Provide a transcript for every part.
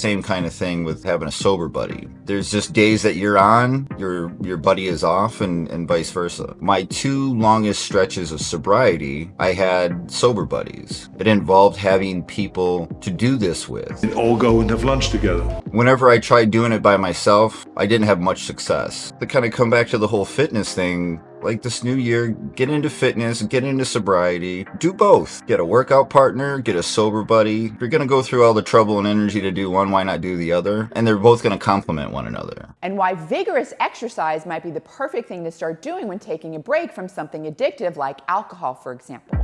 same kind of thing with having a sober buddy. There's just days that you're on, your buddy is off, and vice versa. My 2 longest stretches of sobriety, I had sober buddies. It involved having people to do this with. And all go and have lunch together. Whenever I tried doing it by myself, I didn't have much success. To kind of come back to the whole fitness thing, like this new year, get into fitness, get into sobriety, do both. Get a workout partner, get a sober buddy. If you're gonna go through all the trouble and energy to do one, why not do the other? And they're both gonna complement one another. And why vigorous exercise might be the perfect thing to start doing when taking a break from something addictive like alcohol, for example.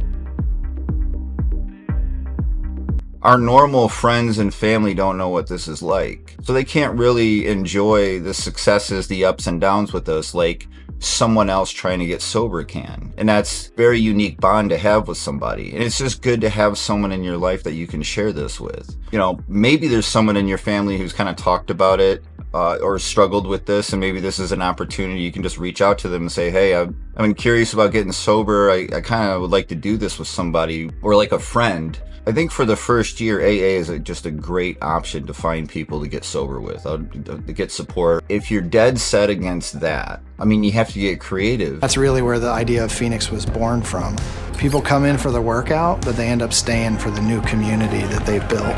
Our normal friends and family don't know what this is like. So they can't really enjoy the successes, the ups and downs with us like someone else trying to get sober can. And that's a very unique bond to have with somebody. And it's just good to have someone in your life that you can share this with. You know, maybe there's someone in your family who's kind of talked about it or struggled with this, and maybe this is an opportunity. You can just reach out to them and say, hey, I've been curious about getting sober. I kind of would like to do this with somebody, or like a friend. I think for the first year, AA is just a great option to find people to get sober with, to get support. If you're dead set against that, I mean, you have to get creative. That's really where the idea of Phoenix was born from. People come in for the workout, but they end up staying for the new community that they've built.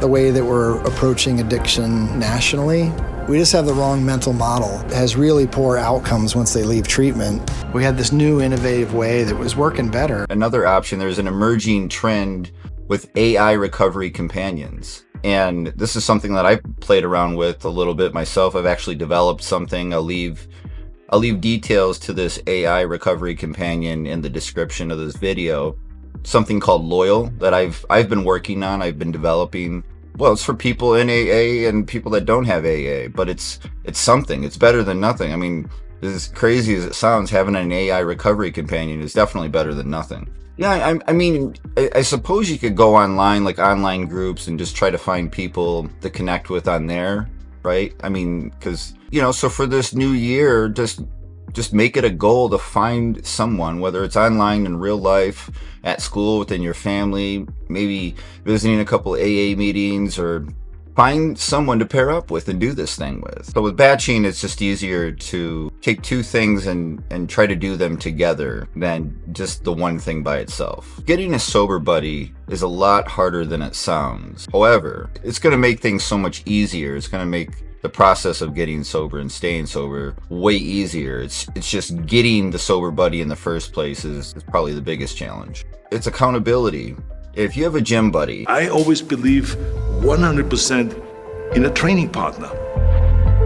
The way that we're approaching addiction nationally, we just have the wrong mental model. It has really poor outcomes once they leave treatment. We had this new innovative way that was working better. Another option, there's an emerging trend with AI recovery companions. And this is something that I played around with a little bit myself. I've actually developed something. I'll leave details to this AI recovery companion in the description of this video. Something called Loyal that I've been working on, I've been developing. Well, it's for people in AA and people that don't have AA, but it's something. It's better than nothing. I mean, as crazy as it sounds, having an AI recovery companion is definitely better than nothing. Yeah, I mean, I suppose you could go online, like online groups, and just try to find people to connect with on there, right? I mean, because, you know, so for this new year, just make it a goal to find someone, whether it's online, in real life, at school, within your family, maybe visiting a couple AA meetings, or find someone to pair up with and do this thing with. So with batching, it's just easier to take 2 things and try to do them together than just the one thing by itself. Getting a sober buddy is a lot harder than it sounds. However, it's going to make things so much easier. It's going to make the process of getting sober and staying sober way easier. It's just getting the sober buddy in the first place is probably the biggest challenge. It's accountability. If you have a gym buddy, I always believe 100% in a training partner.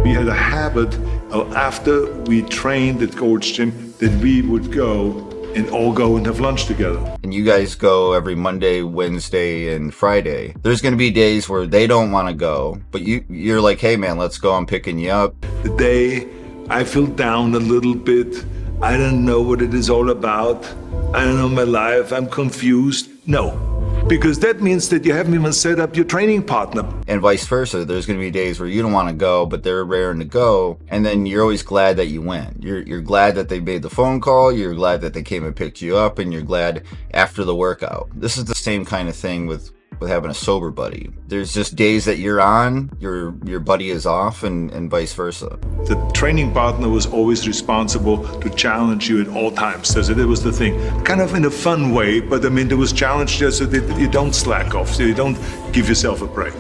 We had a habit of after we trained at Gold's Gym that we would go and have lunch together. And you guys go every Monday, Wednesday, and Friday. There's going to be days where they don't want to go, but you're like, hey man, let's go, I'm picking you up. The day I feel down a little bit, I don't know what it is all about, I don't know my life, I'm confused. No. Because that means that you haven't even set up your training partner. And vice versa. There's going to be days where you don't want to go, but they're raring to go. And then you're always glad that you went. You're glad that they made the phone call. You're glad that they came and picked you up. And you're glad after the workout. This is the same kind of thing with having a sober buddy. There's just days that you're on, your buddy is off, and vice versa. The training partner was always responsible to challenge you at all times. So that was the thing. Kind of in a fun way, but I mean, there was challenge there so that you don't slack off, so you don't give yourself a break.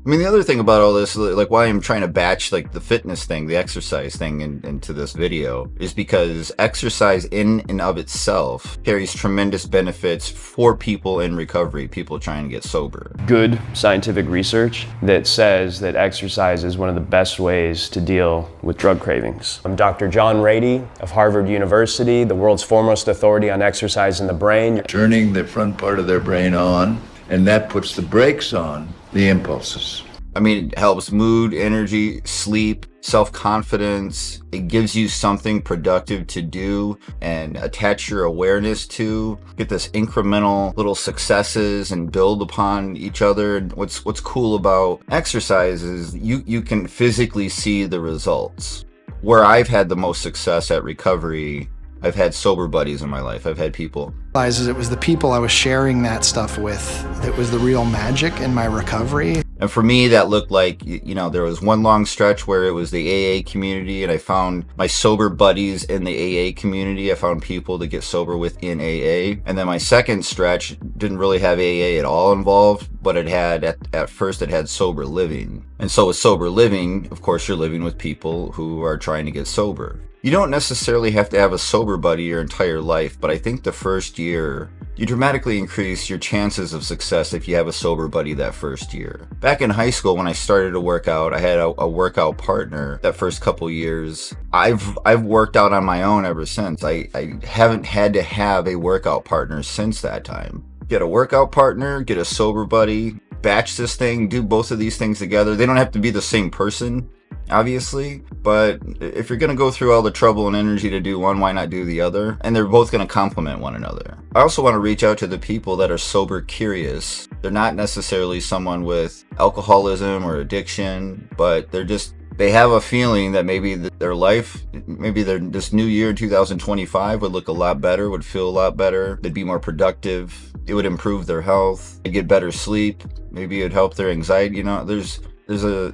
I mean, the other thing about all this, like why I'm trying to batch like the fitness thing, the exercise thing into this video, is because exercise in and of itself carries tremendous benefits for people in recovery, people trying to get sober. Good scientific research that says that exercise is one of the best ways to deal with drug cravings. I'm Dr. John Rady of Harvard University, the world's foremost authority on exercise in the brain. Turning the front part of their brain on, and that puts the brakes on the impulses. I mean, it helps mood, energy, sleep, self-confidence. It gives you something productive to do and attach your awareness to. Get this incremental little successes and build upon each other. And what's cool about exercise is you can physically see the results. Where I've had the most success at recovery, I've had sober buddies in my life. I've had people Realizes it was the people I was sharing that stuff with that was the real magic in my recovery. And for me, that looked like, there was one long stretch where it was the AA community, and I found my sober buddies in the AA community. I found people to get sober within AA. And then my second stretch didn't really have AA at all involved, but it had, at first, it had sober living. And so with sober living, of course, you're living with people who are trying to get sober. You don't necessarily have to have a sober buddy your entire life, but I think the first year, you dramatically increase your chances of success if you have a sober buddy that first year. Back in high school, when I started to work out, I had a workout partner that first couple years. I've worked out on my own ever since. I haven't had to have a workout partner since that time. Get a workout partner, get a sober buddy, batch this thing, do both of these things together. They don't have to be the same person, obviously, but if you're going to go through all the trouble and energy to do one, why not do the other? And they're both going to complement one another. I also want to reach out to the people that are sober curious. They're not necessarily someone with alcoholism or addiction, but they have a feeling that maybe their life, this new year, 2025, would look a lot better, would feel a lot better. They'd be more productive. It would improve their health. They'd get better sleep. Maybe it'd help their anxiety. There's a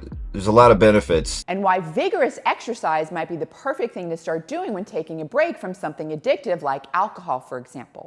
lot of benefits. And why vigorous exercise might be the perfect thing to start doing when taking a break from something addictive like alcohol, for example.